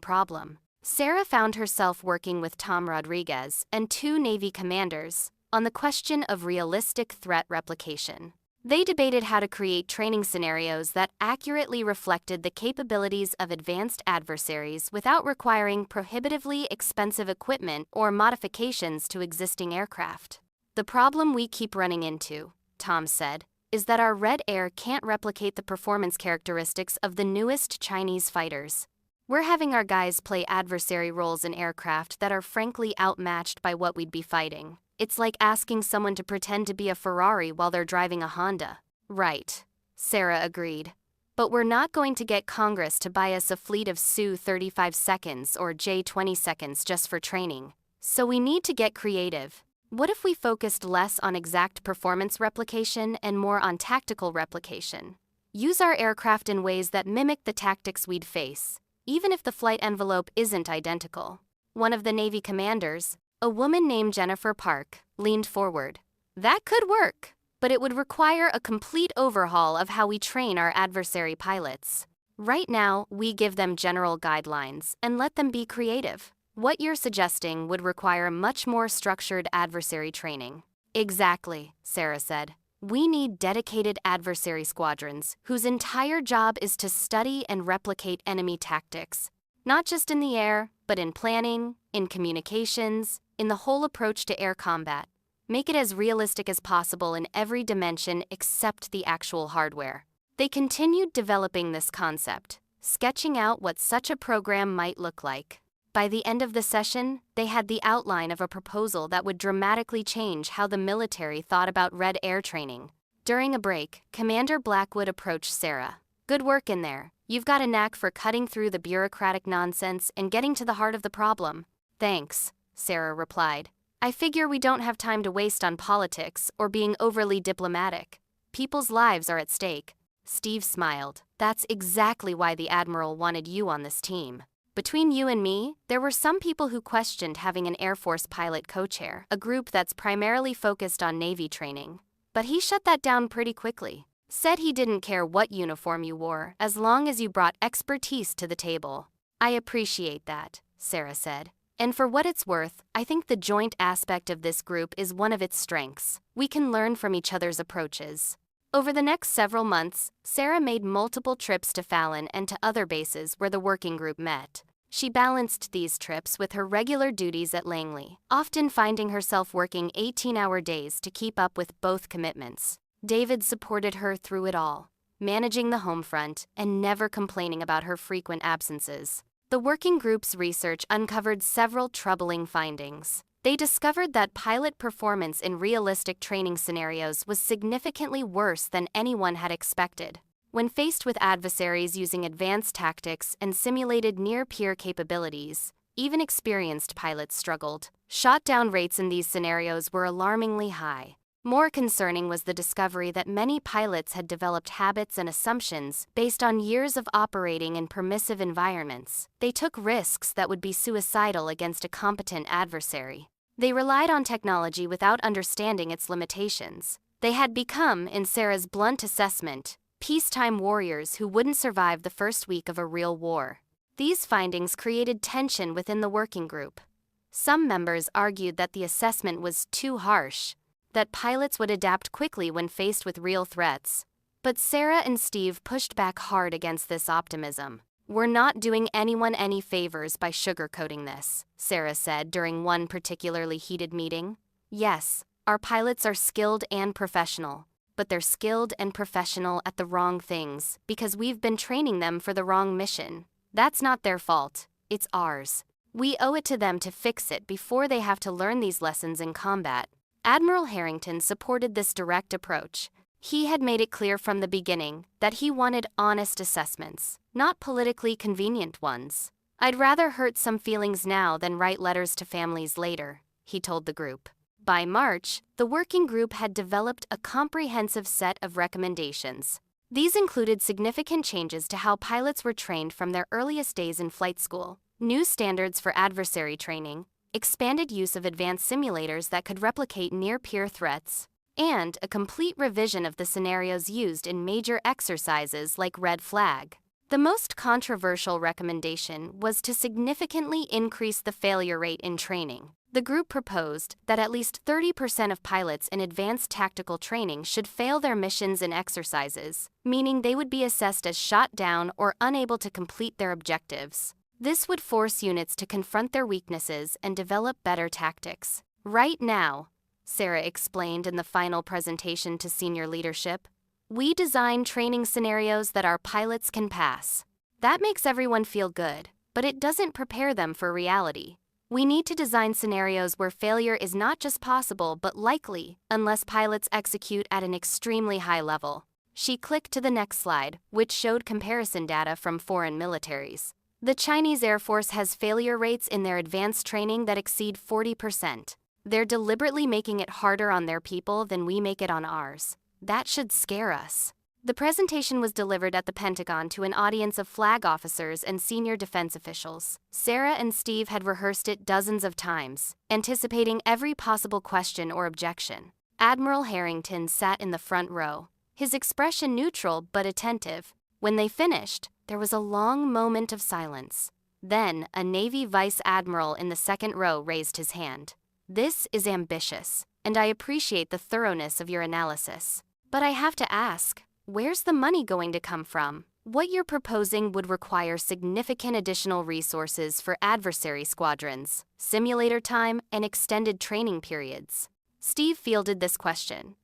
problem. Sarah found herself working with Tom Rodriguez and 2 Navy commanders on the question of realistic threat replication. They debated how to create training scenarios that accurately reflected the capabilities of advanced adversaries without requiring prohibitively expensive equipment or modifications to existing aircraft. The problem we keep running into, Tom said, is that our Red Air can't replicate the performance characteristics of the newest Chinese fighters. We're having our guys play adversary roles in aircraft that are frankly outmatched by what we'd be fighting. It's like asking someone to pretend to be a Ferrari while they're driving a Honda. Right, Sarah agreed. But we're not going to get Congress to buy us a fleet of Su-35 seconds or J-20 seconds just for training. So we need to get creative. What if we focused less on exact performance replication and more on tactical replication? Use our aircraft in ways that mimic the tactics we'd face, even if the flight envelope isn't identical. One of the Navy commanders, a woman named Jennifer Park, leaned forward. That could work, but it would require a complete overhaul of how we train our adversary pilots. Right now, we give them general guidelines and let them be creative. What you're suggesting would require much more structured adversary training. Exactly, Sarah said. We need dedicated adversary squadrons whose entire job is to study and replicate enemy tactics, not just in the air, but in planning, in communications, in the whole approach to air combat. Make it as realistic as possible in every dimension except the actual hardware. They continued developing this concept, sketching out what such a program might look like. By the end of the session, they had the outline of a proposal that would dramatically change how the military thought about Red Air training. During a break, Commander Blackwood approached Sarah. Good work in there. You've got a knack for cutting through the bureaucratic nonsense and getting to the heart of the problem. Thanks, Sarah replied. I figure we don't have time to waste on politics or being overly diplomatic. People's lives are at stake. Steve smiled. That's exactly why the Admiral wanted you on this team. Between you and me, there were some people who questioned having an Air Force pilot co-chair, a group that's primarily focused on Navy training. But he shut that down pretty quickly. Said he didn't care what uniform you wore, as long as you brought expertise to the table. I appreciate that, Sarah said. And for what it's worth, I think the joint aspect of this group is one of its strengths. We can learn from each other's approaches. Over the next several months, Sarah made multiple trips to Fallon and to other bases where the working group met. She balanced these trips with her regular duties at Langley, often finding herself working 18-hour days to keep up with both commitments. David supported her through it all, managing the home front and never complaining about her frequent absences. The working group's research uncovered several troubling findings. They discovered that pilot performance in realistic training scenarios was significantly worse than anyone had expected. When faced with adversaries using advanced tactics and simulated near-peer capabilities, even experienced pilots struggled. Shot-down rates in these scenarios were alarmingly high. More concerning was the discovery that many pilots had developed habits and assumptions based on years of operating in permissive environments. They took risks that would be suicidal against a competent adversary. They relied on technology without understanding its limitations. They had become, in Sarah's blunt assessment, peacetime warriors who wouldn't survive the first week of a real war. These findings created tension within the working group. Some members argued that the assessment was too harsh, that pilots would adapt quickly when faced with real threats. But Sarah and Steve pushed back hard against this optimism. We're not doing anyone any favors by sugarcoating this, Sarah said during one particularly heated meeting. Yes, our pilots are skilled and professional, but they're skilled and professional at the wrong things because we've been training them for the wrong mission. That's not their fault, it's ours. We owe it to them to fix it before they have to learn these lessons in combat. Admiral Harrington supported this direct approach. He had made it clear from the beginning that he wanted honest assessments, not politically convenient ones. I'd rather hurt some feelings now than write letters to families later, he told the group. By March, the working group had developed a comprehensive set of recommendations. These included significant changes to how pilots were trained from their earliest days in flight school, new standards for adversary training, expanded use of advanced simulators that could replicate near-peer threats, and a complete revision of the scenarios used in major exercises like Red Flag. The most controversial recommendation was to significantly increase the failure rate in training. The group proposed that at least 30% of pilots in advanced tactical training should fail their missions and exercises, meaning they would be assessed as shot down or unable to complete their objectives. This would force units to confront their weaknesses and develop better tactics. Right now, Sarah explained in the final presentation to senior leadership, we design training scenarios that our pilots can pass. That makes everyone feel good, but it doesn't prepare them for reality. We need to design scenarios where failure is not just possible but likely, unless pilots execute at an extremely high level. She clicked to the next slide, which showed comparison data from foreign militaries. The Chinese Air Force has failure rates in their advanced training that exceed 40%. They're deliberately making it harder on their people than we make it on ours. That should scare us. The presentation was delivered at the Pentagon to an audience of flag officers and senior defense officials. Sarah and Steve had rehearsed it dozens of times, anticipating every possible question or objection. Admiral Harrington sat in the front row, his expression neutral but attentive. When they finished, there was a long moment of silence. Then, a Navy Vice Admiral in the second row raised his hand. This is ambitious, and I appreciate the thoroughness of your analysis. But I have to ask, where's the money going to come from? What you're proposing would require significant additional resources for adversary squadrons, simulator time, and extended training periods. Steve fielded this question.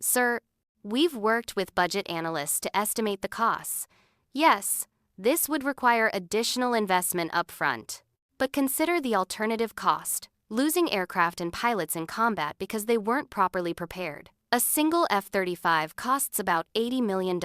Sir, we've worked with budget analysts to estimate the costs. Yes, this would require additional investment up front. But consider the alternative cost, losing aircraft and pilots in combat because they weren't properly prepared. A single F-35 costs about $80 million.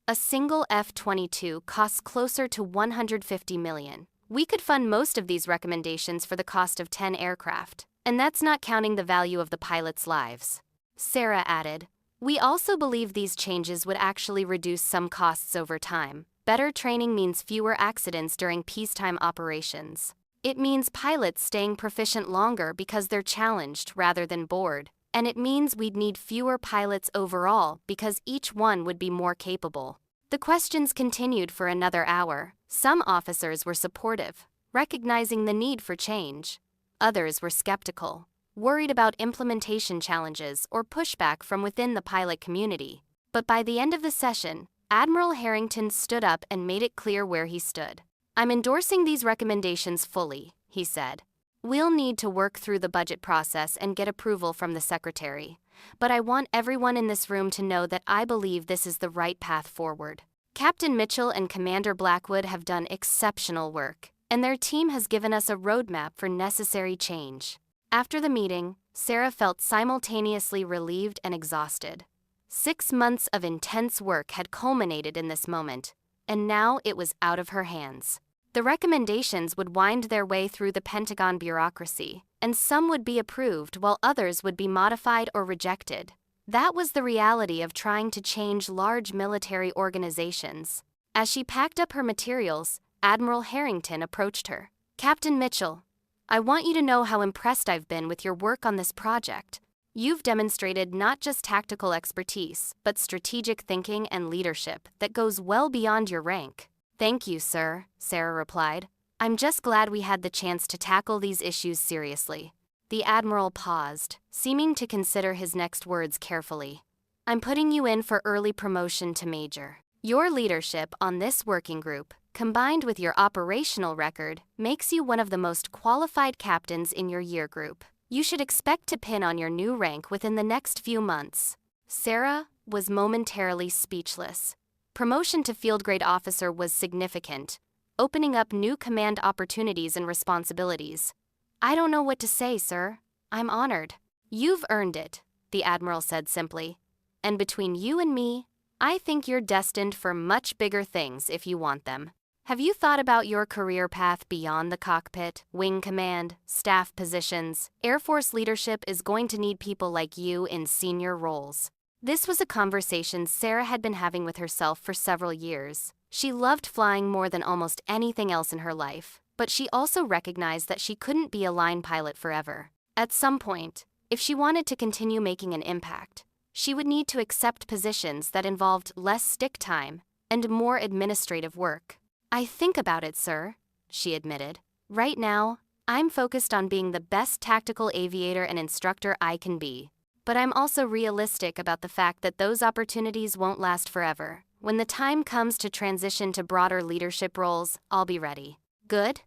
A single F-22 costs closer to $150 million. We could fund most of these recommendations for the cost of 10 aircraft, and that's not counting the value of the pilots' lives. Sarah added, we also believe these changes would actually reduce some costs over time. Better training means fewer accidents during peacetime operations. It means pilots staying proficient longer because they're challenged rather than bored. And it means we'd need fewer pilots overall because each one would be more capable. The questions continued for another hour. Some officers were supportive, recognizing the need for change. Others were skeptical, worried about implementation challenges or pushback from within the pilot community. But by the end of the session, Admiral Harrington stood up and made it clear where he stood. I'm endorsing these recommendations fully, he said. We'll need to work through the budget process and get approval from the Secretary, but I want everyone in this room to know that I believe this is the right path forward. Captain Mitchell and Commander Blackwood have done exceptional work, and their team has given us a roadmap for necessary change. After the meeting, Sarah felt simultaneously relieved and exhausted. 6 months of intense work had culminated in this moment, and now it was out of her hands. The recommendations would wind their way through the Pentagon bureaucracy, and some would be approved while others would be modified or rejected. That was the reality of trying to change large military organizations. As she packed up her materials, Admiral Harrington approached her. Captain Mitchell, I want you to know how impressed I've been with your work on this project. You've demonstrated not just tactical expertise, but strategic thinking and leadership that goes well beyond your rank. Thank you, sir, Sarah replied. I'm just glad we had the chance to tackle these issues seriously. The Admiral paused, seeming to consider his next words carefully. I'm putting you in for early promotion to Major. Your leadership on this working group, combined with your operational record, makes you one of the most qualified captains in your year group. You should expect to pin on your new rank within the next few months. Sarah was momentarily speechless. Promotion to field grade officer was significant, opening up new command opportunities and responsibilities. I don't know what to say, sir. I'm honored. You've earned it, the Admiral said simply. And between you and me, I think you're destined for much bigger things if you want them. Have you thought about your career path beyond the cockpit, wing command, staff positions? Air Force leadership is going to need people like you in senior roles. This was a conversation Sarah had been having with herself for several years. She loved flying more than almost anything else in her life, but she also recognized that she couldn't be a line pilot forever. At some point, if she wanted to continue making an impact, she would need to accept positions that involved less stick time and more administrative work. I think about it, sir, she admitted. Right now, I'm focused on being the best tactical aviator and instructor I can be. But I'm also realistic about the fact that those opportunities won't last forever. When the time comes to transition to broader leadership roles, I'll be ready. Good?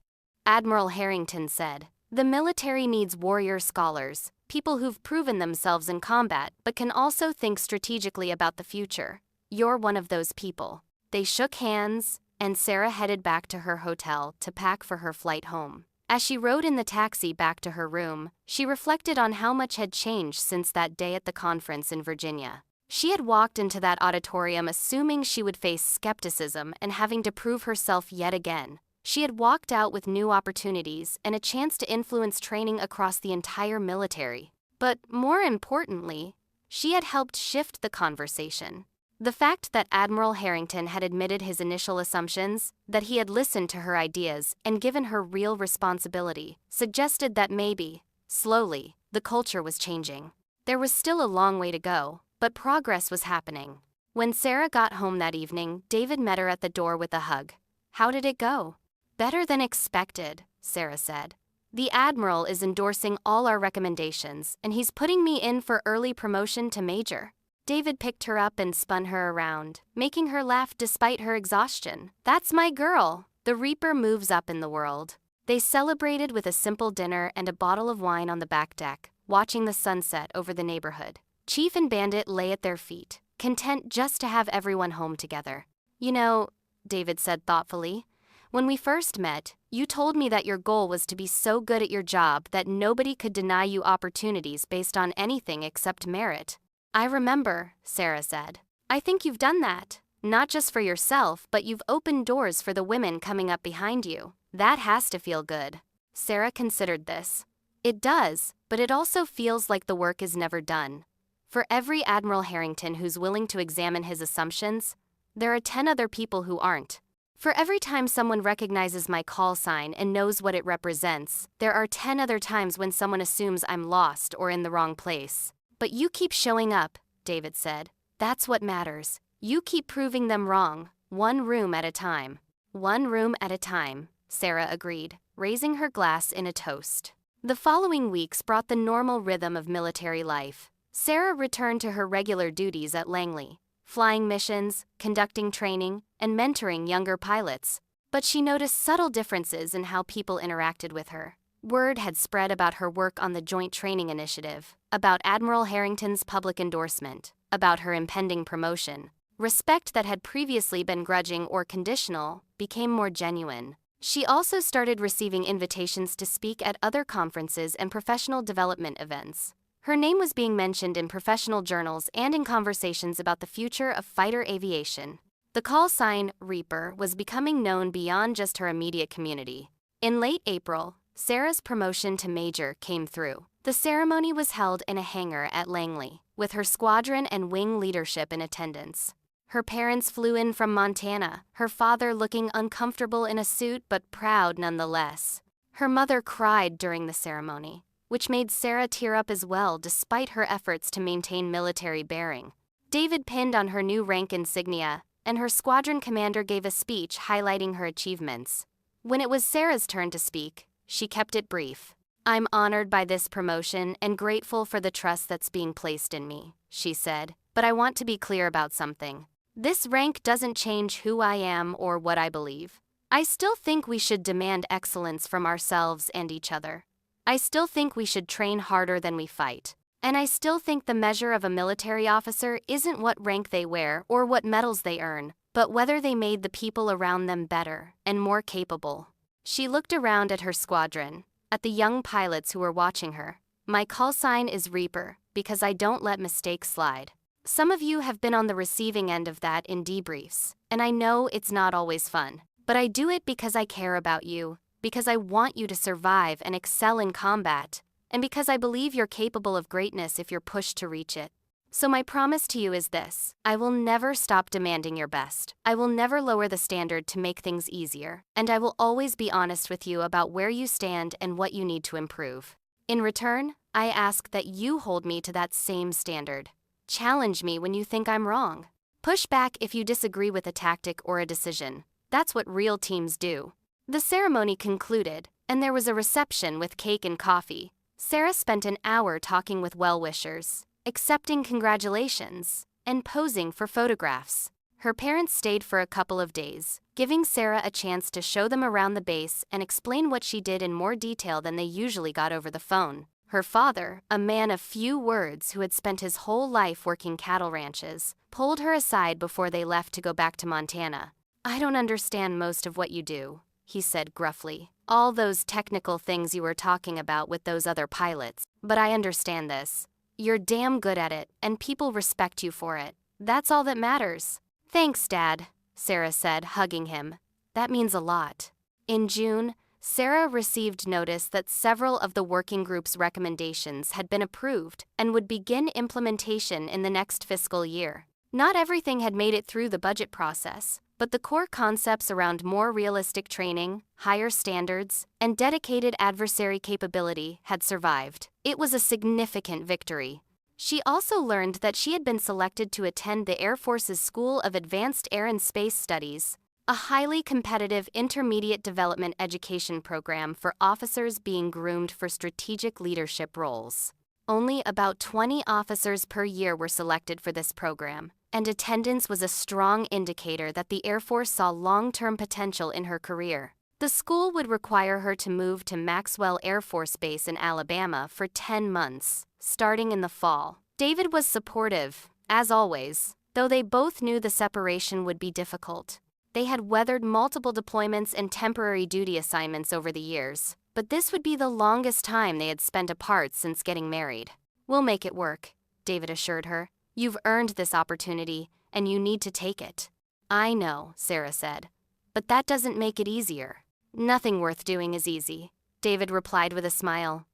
Admiral Harrington said. The military needs warrior scholars, people who've proven themselves in combat but can also think strategically about the future. You're one of those people. They shook hands, and Sarah headed back to her hotel to pack for her flight home. As she rode in the taxi back to her room, she reflected on how much had changed since that day at the conference in Virginia. She had walked into that auditorium assuming she would face skepticism and having to prove herself yet again. She had walked out with new opportunities and a chance to influence training across the entire military. But more importantly, she had helped shift the conversation. The fact that Admiral Harrington had admitted his initial assumptions, that he had listened to her ideas and given her real responsibility, suggested that maybe, slowly, the culture was changing. There was still a long way to go, but progress was happening. When Sarah got home that evening, David met her at the door with a hug. How did it go? Better than expected, Sarah said. The Admiral is endorsing all our recommendations, and he's putting me in for early promotion to major. David picked her up and spun her around, making her laugh despite her exhaustion. That's my girl. The Reaper moves up in the world. They celebrated with a simple dinner and a bottle of wine on the back deck, watching the sunset over the neighborhood. Chief and Bandit lay at their feet, content just to have everyone home together. You know, David said thoughtfully, when we first met, you told me that your goal was to be so good at your job that nobody could deny you opportunities based on anything except merit. I remember, Sarah said. I think you've done that. Not just for yourself, but you've opened doors for the women coming up behind you. That has to feel good. Sarah considered this. It does, but it also feels like the work is never done. For every Admiral Harrington who's willing to examine his assumptions, there are 10 other people who aren't. For every time someone recognizes my call sign and knows what it represents, there are 10 other times when someone assumes I'm lost or in the wrong place. But you keep showing up, David said. That's what matters. You keep proving them wrong, one room at a time. One room at a time, Sarah agreed, raising her glass in a toast. The following weeks brought the normal rhythm of military life. Sarah returned to her regular duties at Langley, flying missions, conducting training, and mentoring younger pilots. But she noticed subtle differences in how people interacted with her. Word had spread about her work on the Joint Training Initiative, about Admiral Harrington's public endorsement, about her impending promotion. Respect that had previously been grudging or conditional became more genuine. She also started receiving invitations to speak at other conferences and professional development events. Her name was being mentioned in professional journals and in conversations about the future of fighter aviation. The call sign, Reaper, was becoming known beyond just her immediate community. In late April, Sarah's promotion to major came through. The ceremony was held in a hangar at Langley, with her squadron and wing leadership in attendance. Her parents flew in from Montana, her father looking uncomfortable in a suit but proud nonetheless. Her mother cried during the ceremony, which made Sarah tear up as well despite her efforts to maintain military bearing. David pinned on her new rank insignia, and her squadron commander gave a speech highlighting her achievements. When it was Sarah's turn to speak, she kept it brief. I'm honored by this promotion and grateful for the trust that's being placed in me, she said, but I want to be clear about something. This rank doesn't change who I am or what I believe. I still think we should demand excellence from ourselves and each other. I still think we should train harder than we fight. And I still think the measure of a military officer isn't what rank they wear or what medals they earn, but whether they made the people around them better and more capable. She looked around at her squadron, at the young pilots who were watching her. My call sign is Reaper, because I don't let mistakes slide. Some of you have been on the receiving end of that in debriefs, and I know it's not always fun. But I do it because I care about you, because I want you to survive and excel in combat, and because I believe you're capable of greatness if you're pushed to reach it. So my promise to you is this: I will never stop demanding your best. I will never lower the standard to make things easier, and I will always be honest with you about where you stand and what you need to improve. In return, I ask that you hold me to that same standard. Challenge me when you think I'm wrong. Push back if you disagree with a tactic or a decision. That's what real teams do. The ceremony concluded, and there was a reception with cake and coffee. Sarah spent an hour talking with well-wishers, accepting congratulations, and posing for photographs. Her parents stayed for a couple of days, giving Sarah a chance to show them around the base and explain what she did in more detail than they usually got over the phone. Her father, a man of few words who had spent his whole life working cattle ranches, pulled her aside before they left to go back to Montana. "I don't understand most of what you do," he said gruffly. "All those technical things you were talking about with those other pilots. But I understand this. You're damn good at it, and people respect you for it. That's all that matters." "Thanks, Dad," Sarah said, hugging him. "That means a lot." In June, Sarah received notice that several of the working group's recommendations had been approved and would begin implementation in the next fiscal year. Not everything had made it through the budget process, but the core concepts around more realistic training, higher standards, and dedicated adversary capability had survived. It was a significant victory. She also learned that she had been selected to attend the Air Force's School of Advanced Air and Space Studies, a highly competitive intermediate development education program for officers being groomed for strategic leadership roles. Only about 20 officers per year were selected for this program, and attendance was a strong indicator that the Air Force saw long-term potential in her career. The school would require her to move to Maxwell Air Force Base in Alabama for 10 months, starting in the fall. David was supportive, as always, though they both knew the separation would be difficult. They had weathered multiple deployments and temporary duty assignments over the years, but this would be the longest time they had spent apart since getting married. "We'll make it work," David assured her. "You've earned this opportunity, and you need to take it." "I know," Sarah said, "but that doesn't make it easier." "Nothing worth doing is easy," David replied with a smile.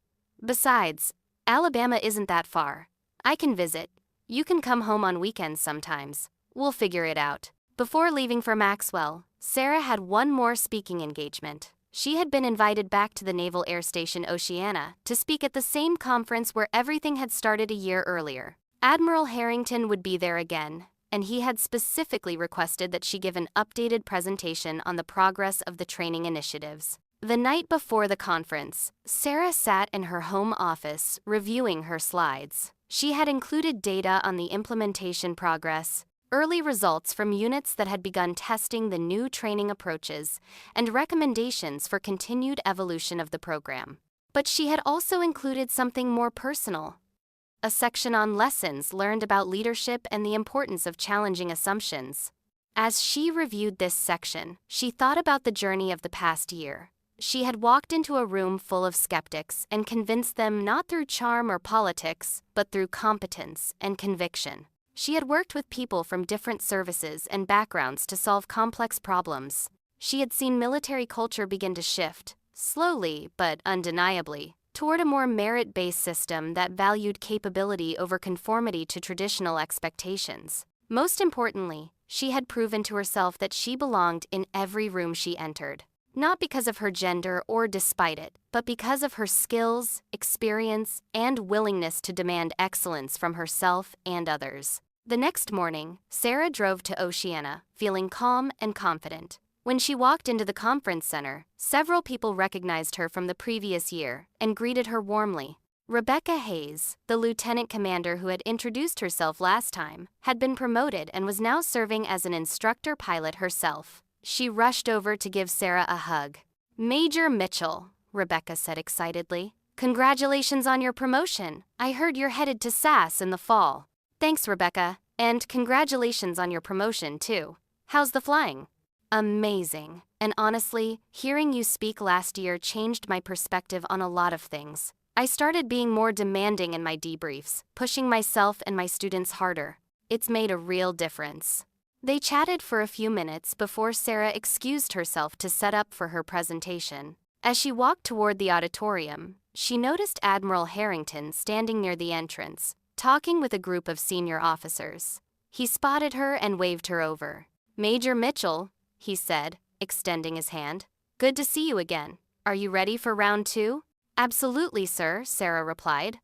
"Besides, Alabama isn't that far. I can visit. You can come home on weekends sometimes. We'll figure it out." Before leaving for Maxwell, Sarah had one more speaking engagement. She had been invited back to the Naval Air Station Oceana to speak at the same conference where everything had started a year earlier. Admiral Harrington would be there again, and he had specifically requested that she give an updated presentation on the progress of the training initiatives. The night before the conference, Sarah sat in her home office reviewing her slides. She had included data on the implementation progress, early results from units that had begun testing the new training approaches, and recommendations for continued evolution of the program. But she had also included something more personal: a section on lessons learned about leadership and the importance of challenging assumptions. As she reviewed this section, she thought about the journey of the past year. She had walked into a room full of skeptics and convinced them not through charm or politics, but through competence and conviction. She had worked with people from different services and backgrounds to solve complex problems. She had seen military culture begin to shift, slowly but undeniably, toward a more merit-based system that valued capability over conformity to traditional expectations. Most importantly, she had proven to herself that she belonged in every room she entered. Not because of her gender or despite it, but because of her skills, experience, and willingness to demand excellence from herself and others. The next morning, Sarah drove to Oceana, feeling calm and confident. When she walked into the conference center, several people recognized her from the previous year and greeted her warmly. Rebecca Hayes, the lieutenant commander who had introduced herself last time, had been promoted and was now serving as an instructor pilot herself. She rushed over to give Sarah a hug. "Major Mitchell," Rebecca said excitedly. "Congratulations on your promotion. I heard you're headed to SAS in the fall." "Thanks, Rebecca, and congratulations on your promotion, too. How's the flying?" "Amazing. And honestly, hearing you speak last year changed my perspective on a lot of things. I started being more demanding in my debriefs, pushing myself and my students harder. It's made a real difference." They chatted for a few minutes before Sarah excused herself to set up for her presentation. As she walked toward the auditorium, she noticed Admiral Harrington standing near the entrance, talking with a group of senior officers. He spotted her and waved her over. "Major Mitchell," he said, extending his hand. "Good to see you again. Are you ready for round 2? "Absolutely, sir," Sarah replied.